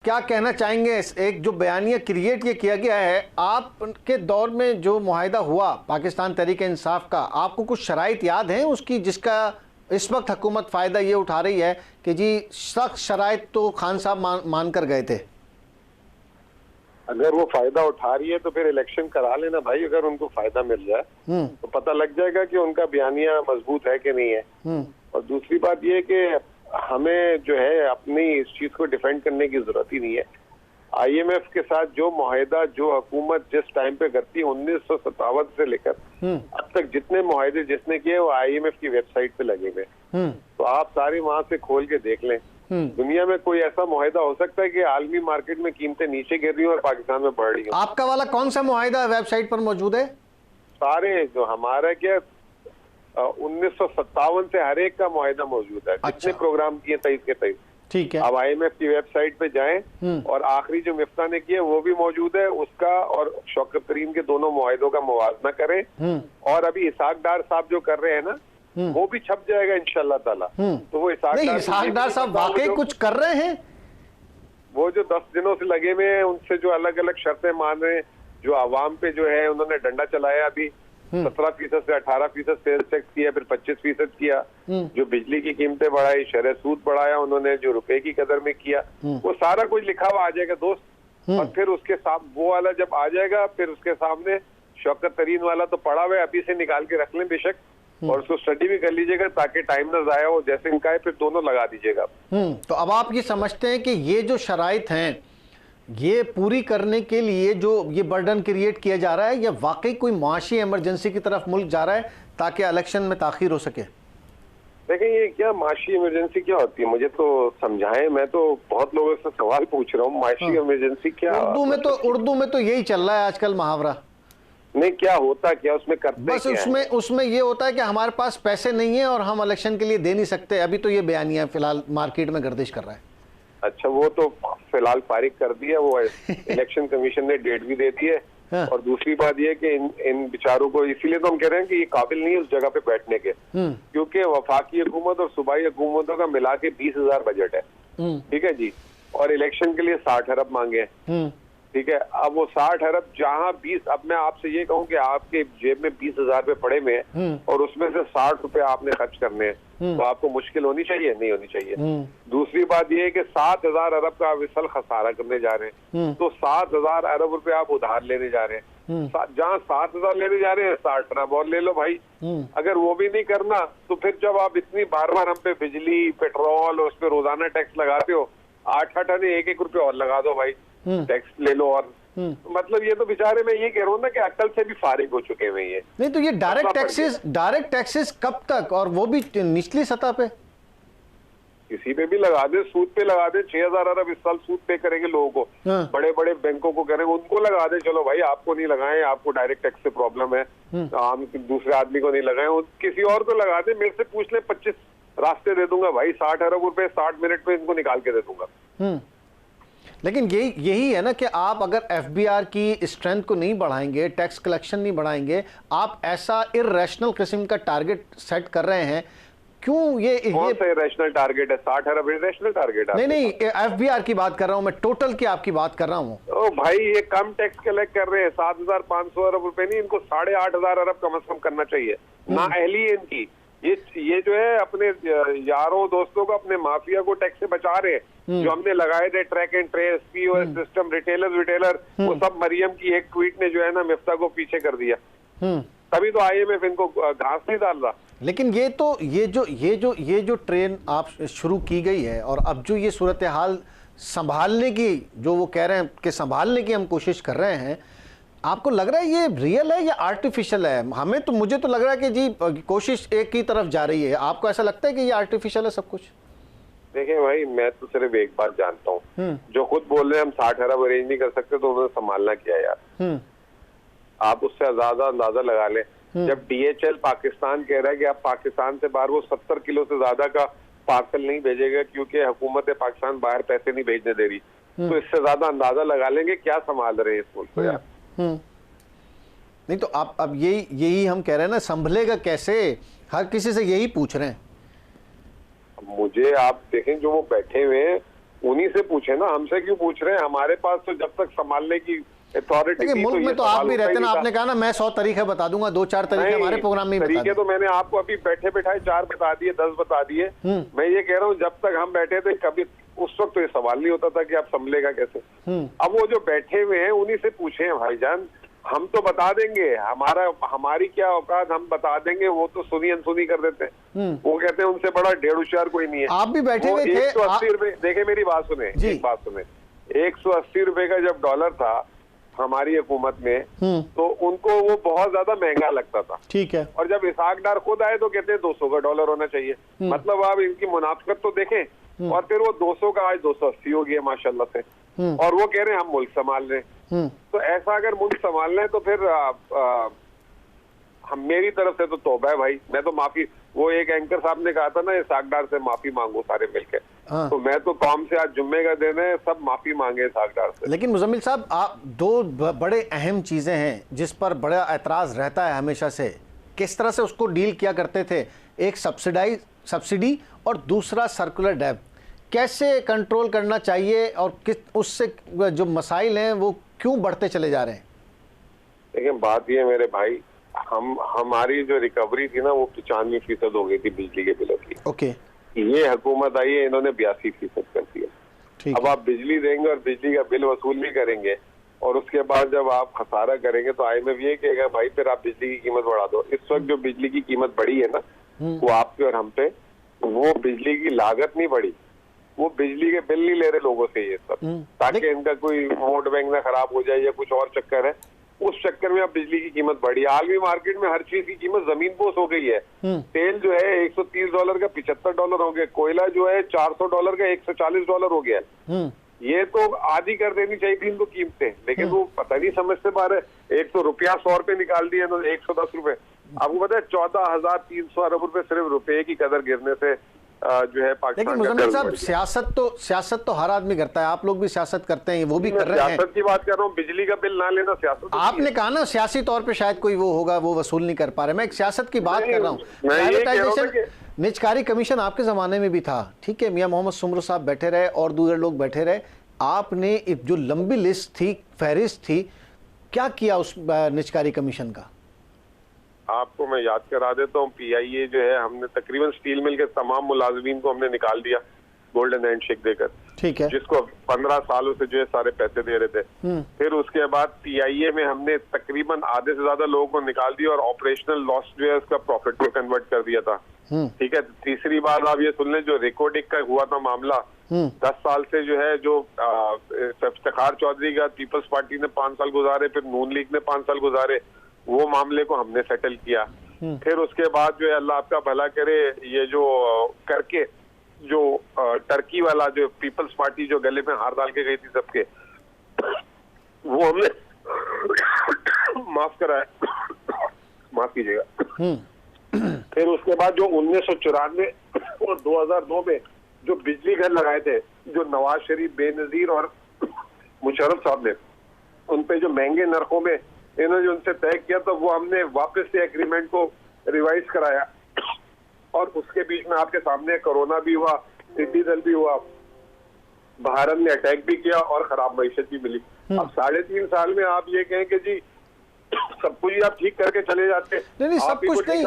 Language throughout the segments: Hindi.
क्या कहना चाहेंगे? एक जो बयानिया क्रिएट ये किया गया है, आपके दौर में जो मुआहिदा हुआ पाकिस्तान तहरीक इंसाफ का, आपको कुछ शराइत याद हैं उसकी जिसका इस वक्त हुकूमत फ़ायदा ये उठा रही है कि जी सख्त शराइत तो खान साहब मान कर गए थे? अगर वो फायदा उठा रही है तो फिर इलेक्शन करा लेना भाई। अगर उनको फायदा मिल जाए तो पता लग जाएगा कि उनका बयानिया मजबूत है कि नहीं है। और दूसरी बात ये कि हमें जो है अपनी इस चीज को डिफेंड करने की जरूरत ही नहीं है। IMF के साथ जो मुआहिदा जो हुकूमत जिस टाइम पे करती है 1957 से लेकर अब तक जितने मुआहिदे जिसने किए वो IMF की वेबसाइट पे लगे हुए, तो आप सारी वहां से खोल के देख लें। दुनिया में कोई ऐसा मुआहिदा हो सकता है कि आलमी मार्केट में कीमतें नीचे गिर रही हैं और पाकिस्तान में बढ़ रही हैं? आपका वाला कौन सा मुआहिदा वेबसाइट पर मौजूद है? सारे जो हमारा क्या 1957 से हर एक का मुआहिदा मौजूद है। जितने प्रोग्राम किए 23 के 23। ठीक है। अब IMF की वेबसाइट पे जाएं और आखिरी जो मिफ्ता ने किया वो भी मौजूद है, उसका और शौकत तरीन के दोनों मुआहिदों का मुवाजना करें। और अभी इसाक डार साहब जो कर रहे हैं ना वो भी छप जाएगा इंशाल्लाह ताला। तो वो इसाक डार साहब वाकई कुछ कर रहे हैं। वो जो 10 दिनों से लगे हुए हैं उनसे जो अलग अलग शर्तें मान रहे हैं, जो आवाम पे जो है उन्होंने डंडा चलाया, अभी 17% से 18% सेल्स टैक्स किया, फिर 25% किया, जो बिजली की कीमतें बढ़ाई, शरह सूद बढ़ाया उन्होंने, जो रुपए की कदर में किया, वो सारा कुछ लिखा हुआ आ जाएगा दोस्त। और फिर उसके साथ वो वाला जब आ जाएगा फिर उसके सामने शौकत तरीन वाला तो पड़ा हुआ है, अभी से निकाल के रख लें बेशक, और उसको स्टडी भी कर लीजिएगा ताकि टाइम ना जाया हो। जैसे इनका है फिर दोनों लगा दीजिएगा। तो अब आप ये समझते हैं कि ये जो शराइत हैं ये पूरी करने के लिए जो ये बर्डन क्रिएट किया जा रहा है, या वाकई कोई मुआशी इमरजेंसी की तरफ मुल्क जा रहा है ताकि इलेक्शन में ताखीर हो सके? देखें ये क्या माशी इमरजेंसी क्या होती है, मुझे तो समझाएं। मैं तो बहुत लोगों से सवाल पूछ रहा हूँ, माशी इमरजेंसी क्या? उर्दू में तो यही चल रहा है आजकल मुहावरा। नहीं, क्या होता क्या उसमें करते बस उसमें ये होता है कि हमारे पास पैसे नहीं है और हम इलेक्शन के लिए दे नहीं सकते। अभी तो ये बयानिया फिलहाल मार्केट में गर्दिश कर रहा है। अच्छा, वो तो फिलहाल फारिग कर दिया, वो इलेक्शन कमीशन ने डेट भी दे दी है। हाँ। और दूसरी बात ये कि इन बेचारों को, इसीलिए तो हम कह रहे हैं कि ये काबिल नहीं है उस जगह पे बैठने के, क्योंकि वफाकी हुकूमत और सूबाई हुकूमतों का मिला के 20,000 बजट है, ठीक है जी, और इलेक्शन के लिए 60 अरब मांगे हैं, ठीक है। अब वो 60 अरब जहाँ 20, अब मैं आपसे ये कहूँ कि आपके जेब में 20,000 रुपए पड़े हुए हैं और उसमें से 60 रुपए आपने खर्च करने हैं, तो आपको मुश्किल होनी चाहिए? नहीं होनी चाहिए। दूसरी बात ये है कि 7,000 अरब का आप इस साल खसारा करने जा रहे हैं, तो 7,000 अरब रुपए आप उधार लेने जा रहे हैं। जहाँ 7,000 लेने जा रहे हैं 60 अरब और ले लो भाई। अगर वो भी नहीं करना तो फिर जब आप इतनी बार बार हम पे बिजली पेट्रोल और उस पर रोजाना टैक्स लगाते हो, 8-8 आने 1-1 रुपये और लगा दो भाई, टैक्स ले लो। और मतलब ये तो बेचारे, मैं ये कह रहा हूँ ना कि अक्ल से भी फारिग हो चुके हैं ये। नहीं तो ये डायरेक्ट टैक्सेस कब तक, और वो भी निचली सतह पे? किसी पे भी लगा दे, सूद पे लगा दे। 6,000 अरब इस साल सूद पे करेंगे लोगों को, बड़े बड़े बैंकों को करेंगे, उनको लगा दे। चलो भाई आपको नहीं लगाए, आपको डायरेक्ट टैक्स से प्रॉब्लम है, आम दूसरे आदमी को नहीं लगाए, किसी और को लगा दे। मेरे से पूछ ले, 25 रास्ते दे दूंगा भाई, 60 अरब रुपए 60 मिनट में इनको निकाल के दे दूंगा। लेकिन यही है ना कि आप अगर FBR की स्ट्रेंथ को नहीं बढ़ाएंगे, टैक्स कलेक्शन नहीं बढ़ाएंगे, आप ऐसा इर्रेशनल किस्म का टारगेट सेट कर रहे हैं। क्यों कौन सा इर्रेशनल टारगेट है? 60 अरब इर्रेशनल टारगेट है? नहीं, FBR की बात कर रहा हूं मैं, टोटल की आपकी बात कर रहा हूं। ओ भाई, ये कम टैक्स कलेक्ट कर रहे हैं, 7,500 अरब रुपए नहीं, इनको 8,500 अरब कम से कम करना चाहिए। ना अहली है इनकी। ये जो है अपने यारों दोस्तों को, अपने माफिया को टैक्स से बचा रहे हैं। जो हमने लगाए थे track and trace, POS system, retailer, वो सब मरियम की एक ट्वीट ने जो है ना मिफ्ता को पीछे कर दिया। तभी तो IMF इनको घास नहीं डाल रहा। लेकिन ये जो ट्रेन आप शुरू की गई है, और अब जो ये सूरत हाल संभालने की, जो वो कह रहे हैं कि संभालने की हम कोशिश कर रहे हैं, आपको लग रहा है ये रियल है या आर्टिफिशियल है? मुझे तो लग रहा है कि जी कोशिश एक ही तरफ जा रही है। आपको ऐसा लगता है कि ये आर्टिफिशियल है सब कुछ? देखिए भाई, मैं तो सिर्फ एक बात जानता हूँ, जो खुद बोल रहे हैं हम 60 अरब अरेंज नहीं कर सकते, तो उन्होंने संभालना किया यार। आप उससे ज्यादा अंदाजा लगा लें। जब DHL पाकिस्तान कह रहा है कि आप पाकिस्तान से बाहर वो 70 किलो से ज्यादा का पार्सल नहीं भेजेगा क्योंकि हुकूमत पाकिस्तान बाहर पैसे नहीं भेजने दे रही, तो इससे ज्यादा अंदाजा लगा लेंगे क्या संभाल रहे हैं इस मुल्क को यार। नहीं तो आप अब यही हम कह रहे हैं ना, संभलेगा कैसे? हर किसी से यही पूछ रहे हैं। मुझे आप देखें, जो वो बैठे हुए हैं उन्हीं से पूछे ना, हमसे क्यों पूछ रहे हैं? हमारे पास तो जब तक संभालने की अथॉरिटी देखिए मुल्क में तो आप भी रहते ना, आपने कहा ना मैं 100 तरीके बता दूंगा, 2-4 तरीके हमारे प्रोग्राम में बता तरीके तो मैंने आपको अभी बैठे बैठाए 4 बता दिए, 10 बता दिए। मैं ये कह रहा हूँ जब तक हम बैठे थे कभी उस वक्त तो ये सवाल नहीं होता था कि आप संभलेगा कैसे। अब वो जो बैठे हुए हैं उन्हीं से पूछे हैं भाईजान, हम तो बता देंगे, हमारी क्या औकात, हम बता देंगे, वो तो सुनी अनसुनी कर देते हैं। वो कहते हैं उनसे बड़ा 1.5 होशियार कोई नहीं है। आप भी बैठे हुए थे। 180 रुपए, देखे मेरी बात सुने, एक बात सुने, 180 रुपए का जब डॉलर था हमारी हुकूमत में, तो उनको वो बहुत ज्यादा महंगा लगता था। ठीक है। और जब इसहाक डार खुद आए तो कहते हैं 200 का डॉलर होना चाहिए। मतलब आप इनकी मुनाफिकत तो देखें। और फिर वो 200 का आज 280 हो गया माशाल्लाह से। और वो कह रहे हैं हम मुल्क संभाल रहे हैं। तो ऐसा अगर मुल्क संभाल रहे हैं तो फिर हम, मेरी तरफ से तो तौबा है भाई, मैं तो माफी, वो एक एंकर साहब ने कहा था ना इसहाक डार से माफी मांगो सारे मिलकर। तो मैं तो कौम से आज जुम्मे का दिन है, सब माफी मांगे इसहाक डार से। लेकिन मुजम्मिल साहब, आप दो बड़े अहम चीजें हैं जिस पर बड़ा एतराज रहता है हमेशा से, किस तरह से उसको डील किया करते थे, एक सब्सिडी और दूसरा सर्कुलर डेब्ट, कैसे कंट्रोल करना चाहिए और किस उससे जो मसाइल हैं वो क्यों बढ़ते चले जा रहे हैं? देखिए बात ये मेरे भाई, हमारी जो रिकवरी थी ना वो 95% हो गई थी बिजली के बिलों की। ओके। ये हुकूमत आई है, इन्होंने 82% कर दिया। अब आप बिजली देंगे और बिजली का बिल वसूल भी करेंगे और उसके बाद जब आप खसारा करेंगे तो IMF ये कहेगा भाई फिर आप बिजली की कीमत बढ़ा दो। इस वक्त जो बिजली की कीमत बढ़ी है ना वो आप पे और हम पे, वो बिजली की लागत नहीं बढ़ी, वो बिजली के बिल नहीं ले रहे लोगों से ये सब, ताकि इनका कोई वोट बैंक ना खराब हो जाए या कुछ और चक्कर है, उस चक्कर में अब बिजली की कीमत बढ़ी। आलमी मार्केट में हर चीज की कीमत जमीन पोस हो गई है। तेल जो है $130 का $75 हो गया, कोयला जो है $400 का $140 हो गया। ये तो आधी कर देनी चाहिए थी इनको कीमतें, लेकिन वो पता नहीं समझते पा रहे। एक तो रुपया 100 रुपए निकाल दिए, 110 रुपए। आपको पता है 14,300 अरब रुपए सिर्फ रुपये की कदर गिरने से जो है पाकिस्तान। लेकिन मुजम्मिल साहब, सियासत तो हर आदमी करता है, आप लोग भी सियासत करते हैं, वो भी कर रहे हैं। सियासत की बात कर रहा हूँ, बिजली का बिल ना लेना सियासत। आपने कहा ना सियासी तौर पे शायद कोई वो होगा, वो वसूल नहीं कर पा रहे। मैं एक सियासत की बात कर रहा हूँ। प्राइवेटाइजेशन निजकारी कमीशन आपके जमाने में भी था, ठीक है, मियां मोहम्मद सुमरो साहब बैठे रहे और दूसरे लोग बैठे रहे। आपने जो लंबी लिस्ट थी, फहरिस्त थी, क्या किया उस निजकारी कमीशन का? आपको मैं याद करा देता हूँ। PIA जो है, हमने तकरीबन स्टील मिल के तमाम मुलाजमीन को हमने निकाल दिया गोल्डन हैंडशेक देकर, ठीक है, जिसको 15 सालों से जो है सारे पैसे दे रहे थे। फिर उसके बाद PIA में हमने तकरीबन आधे से ज्यादा लोगों को निकाल दिया और ऑपरेशनल लॉस जो है उसका प्रॉफिट में कन्वर्ट कर दिया था। ठीक है। तीसरी बात आप ये सुन लें, जो रिकॉर्डिंग का हुआ था मामला, 10 साल से जो है, जो इफ्तिखार चौधरी का पीपल्स पार्टी ने 5 साल गुजारे, फिर नून लीग ने 5 साल गुजारे, वो मामले को हमने सेटल किया। फिर उसके बाद जो है, अल्लाह आपका भला करे, ये जो करके जो टर्की वाला जो पीपल्स पार्टी जो गले में हार डाल के गई थी सबके, वो हमने माफ कराया, माफ कीजिएगा। फिर उसके बाद जो 1994 और 2002 में जो बिजली घर लगाए थे, जो नवाज शरीफ, बेनजीर और मुशर्रफ साहब ने उन पे जो महंगे नरखों में इन्होंने जो उनसे तय किया, तो वो हमने वापस से एग्रीमेंट को रिवाइज कराया। और उसके बीच में आपके सामने कोरोना भी हुआ, टिड्डी दल भी हुआ, भारत ने अटैक भी किया और खराब मईशत भी मिली। अब 3.5 साल में आप ये कहें कि जी सब कुछ ही आप ठीक करके चले जाते, नहीं सब कुछ नहीं।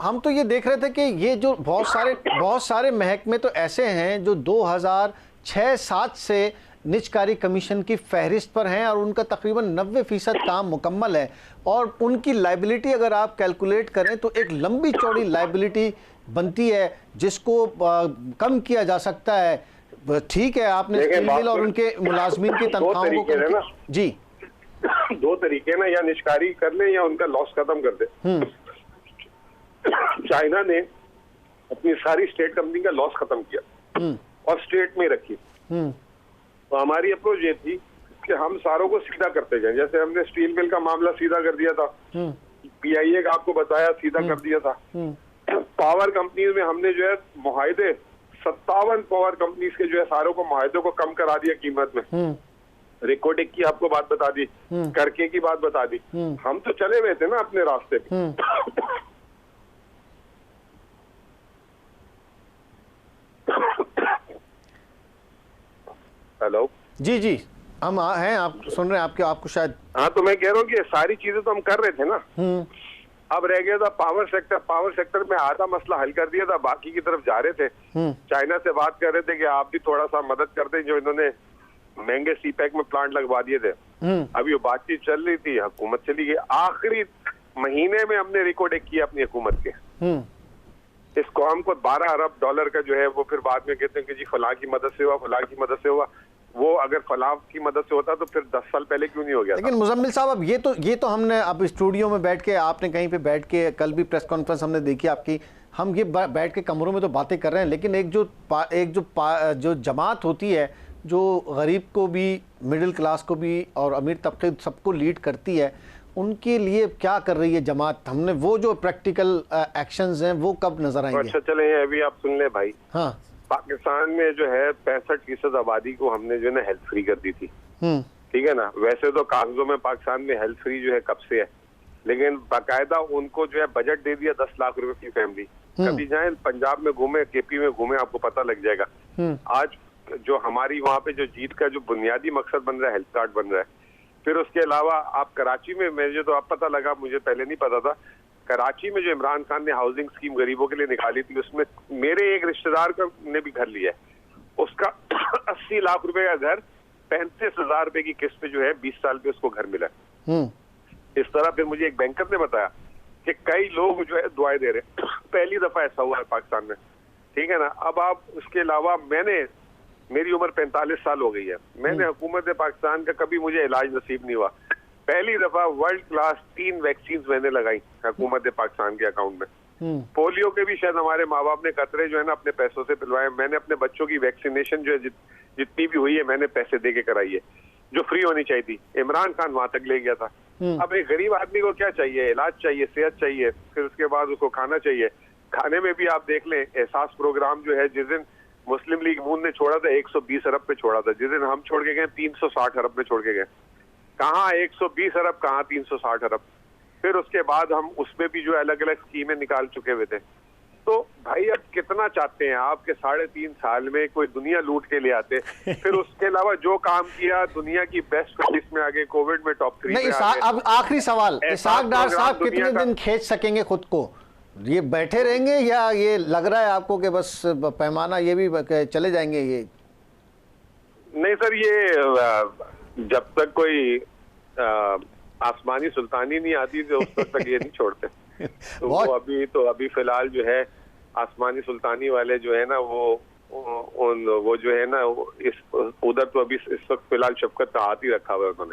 हम तो ये देख रहे थे कि ये जो बहुत सारे महकमे तो ऐसे हैं जो 2006-07 से निजकारी कमीशन की फहरिस्त पर हैं और उनका तकरीबन 90% काम मुकम्मल है, और उनकी लाइबिलिटी अगर आप कैलकुलेट करें तो एक लंबी चौड़ी लाइबिलिटी बनती है जिसको कम किया जा सकता है। ठीक है, आपने स्टील मिल और उनके मुलाजमीन की तनख्वाहों को जी 2 तरीके ना, या निष्कारी कर ले या उनका लॉस खत्म कर दे। चाइना ने अपनी सारी स्टेट कंपनी का लॉस खत्म किया और स्टेट में रखी। तो हमारी अप्रोच ये थी कि हम सारों को सीधा करते जाएं। जैसे हमने स्टील मिल का मामला सीधा कर दिया था, PIA का आपको बताया सीधा कर दिया था। पावर कंपनीज में हमने जो है मुआहदे 57 पावर कंपनीज के जो है सारों को मुआहदों को कम करा दिया कीमत में। रिकॉर्डिंग की आपको बात बता दी, करके की बात बता दी। हम तो चले हुए थे ना अपने रास्ते पे। हेलो जी जी, हम हैं, आप सुन रहे हैं, आपको शायद। हाँ, तो मैं कह रहा हूँ कि ये सारी चीजें तो हम कर रहे थे ना। अब रह गया था पावर सेक्टर में आधा मसला हल कर दिया था, बाकी की तरफ जा रहे थे। चाइना से बात कर रहे थे कि आप भी थोड़ा सा मदद कर दें, जो इन्होंने महंगे सीपैक में प्लांट लगवा दिए थे। अभी वो बातचीत चल रही थी, हुकूमत चली गई। आखिरी महीने में हमने रिकॉर्ड एक किया अपनी हुकूमत के। इस कौम को 12 अरब डॉलर का जो है वो फिर बाद में कहते हैं कि जी फलां की मदद से हुआ, फलां की मदद से हुआ। वो अगर फलां की मदद से होता तो फिर 10 साल पहले क्यों नहीं हो गया? लेकिन मुजम्मिल साहब, अब ये तो हमने अब स्टूडियो में बैठ के, आपने कहीं पे बैठ के, कल भी प्रेस कॉन्फ्रेंस हमने देखी आपकी, हम ये बैठ के कमरों में तो बातें कर रहे हैं, लेकिन जो जमात होती है जो गरीब को भी, मिडिल क्लास को भी और अमीर तबके सबको लीड करती है, उनके लिए क्या कर रही है जमात? हमने वो जो प्रैक्टिकल एक्शंस हैं वो कब नजर आएंगे? अच्छा चले, अभी आप सुन ले भाई। हाँ, पाकिस्तान में जो है 65% आबादी को हमने जो है ना हेल्थ फ्री कर दी थी। ठीक है ना। वैसे तो कागजों में पाकिस्तान में हेल्थ फ्री जो है कब से है, लेकिन बाकायदा उनको जो है बजट दे दिया 10 लाख रुपए की फैमिली। कभी जाए पंजाब में घूमे, केपी में घूमे, आपको पता लग जाएगा। आज जो हमारी वहाँ पे जो जीत का जो बुनियादी मकसद बन रहा है, हेल्थ कार्ड बन रहा है। फिर उसके अलावा आप कराची में, मुझे तो अब पता लगा, मुझे पहले नहीं पता था, कराची में जो इमरान खान ने हाउसिंग स्कीम गरीबों के लिए निकाली थी, उसमें मेरे एक रिश्तेदार का ने भी घर लिया है। उसका 80 लाख रुपए का घर 35,000 रुपए की किस्त पे जो है 20 साल पे उसको घर मिला। इस तरह फिर मुझे एक बैंकर ने बताया कि कई लोग जो है दुआएं दे रहे। पहली दफा ऐसा हुआ है पाकिस्तान में। ठीक है ना। अब आप उसके अलावा मेरी उम्र 45 साल हो गई है। मैंने हुकूमत पाकिस्तान का कभी मुझे इलाज नसीब नहीं हुआ। पहली दफा वर्ल्ड क्लास 3 वैक्सीन मैंने लगाई हुकूमत पाकिस्तान के अकाउंट में। पोलियो के भी शायद हमारे माँ बाप ने कतरे जो है ना अपने पैसों से पिलवाए। मैंने अपने बच्चों की वैक्सीनेशन जो है जितनी भी हुई है मैंने पैसे दे के कराई है, जो फ्री होनी चाहिए थी। इमरान खान वहां तक ले गया था। अब एक गरीब आदमी को क्या चाहिए? इलाज चाहिए, सेहत चाहिए, फिर उसके बाद उसको खाना चाहिए। खाने में भी आप देख लें, एहसास प्रोग्राम जो है जिस दिन मुस्लिम लीग नून ने छोड़ा था 120 अरब पे छोड़ा था, जिस दिन हम छोड़ के गए 360 अरब पे छोड़ के गए। कहाँ 120 अरब, कहाँ 360 अरब। फिर उसके बाद हम उसमें भी जो अलग अलग स्कीमें निकाल चुके हुए थे। तो भाई अब कितना चाहते हैं आपके 3.5 साल में कोई दुनिया लूट के ले आते? फिर उसके अलावा जो काम किया दुनिया की बेस्ट प्रैक्टिस में आगे, कोविड में टॉप 3 में आगे। अब आखिरी सवाल, इसहाक डार साहब कितने दिन खींच सकेंगे खुद को? ये बैठे रहेंगे या ये लग रहा है आपको कि बस पैमाना ये भी चले जाएंगे? ये नहीं सर, ये जब तक कोई आसमानी सुल्तानी नहीं आती तो उस तक ये नहीं छोड़ते। तो वो अभी फिलहाल जो है आसमानी सुल्तानी वाले जो है ना वो जो है ना इस उधर तो अभी इस वक्त फिलहाल शफकत का हाथ ही रखा हुआ है उन्होंने।